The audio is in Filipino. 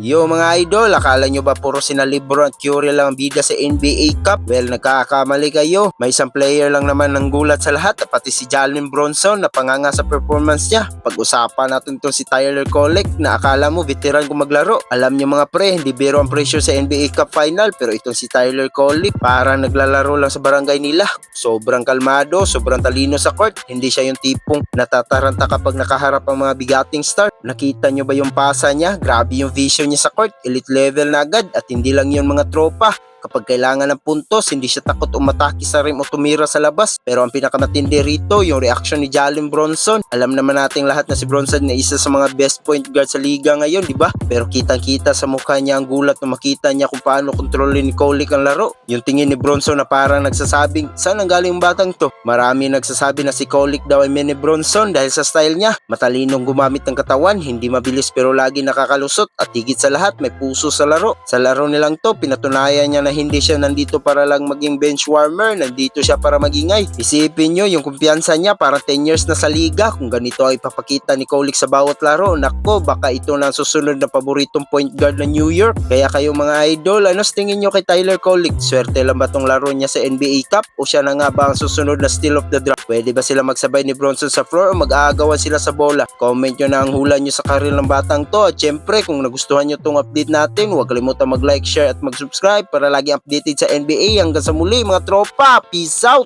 Yo mga idol, akala nyo ba puro sina LeBron at Curry lang ang bida sa NBA Cup? Well, nagkakamali kayo. May isang player lang naman ng gulat sa lahat, pati si Jalen Bronson na panganga sa performance niya. Pag-usapan natin itong si Tyler Kolek na akala mo veteran kung maglaro. Alam nyo mga pre, hindi biro ang pressure sa NBA Cup final, pero itong si Tyler Kolek parang naglalaro lang sa barangay nila. Sobrang kalmado, sobrang talino sa court. Hindi siya yung tipong natataranta kapag nakaharap ang mga bigating star. Nakita nyo ba yung pasa niya? Grabe yung vision niya sa court, elite level na agad at hindi lang yung mga tropa. Kapag kailangan ng puntos, hindi siya takot umatake sa rim o tumira sa labas. Pero ang pinakamatindi rito, yung reaction ni Jalen Bronson. Alam naman nating lahat na si Bronson na isa sa mga best point guard sa liga ngayon, di ba? Pero kitang-kita sa mukha niya ang gulat na makita niya kung paano kontrolin ni Kolek ang laro. Yung tingin ni Bronson na parang nagsasabing, saan ang galing ang batang to? Marami nagsasabi na si Kolek daw ay mini Bronson dahil sa style niya. Matalinong gumamit ng katawan, hindi mabilis pero lagi nakakalusot at higit sa lahat may puso sa laro. Sa laro nilang to, pinatunayan niya na hindi siya nandito para lang maging bench warmer, nandito siya para magingay. Isipin nyo yung kumpiyansa niya, parang 10 years na sa liga. Kung ganito ay papakita ni Kolek sa bawat laro, nako, baka ito na susunod na paboritong point guard ng New York. Kaya kayo mga idol, ano tingin nyo kay Tyler Kolek? Swerte lang ba tong laro niya sa NBA Cup o siya na nga ba ang susunod na steal of the draft? Pwede ba sila magsabay ni Bronson sa floor o mag-aagawan sila sa bola? Comment nyo na ang hula nyo sa karir ng batang to. At syempre, kung nagustuhan nyo tong update natin, huwag kalimutan mag-like, share at mag-subscribe para lagi updated sa NBA. Hanggang sa muli mga tropa, peace out!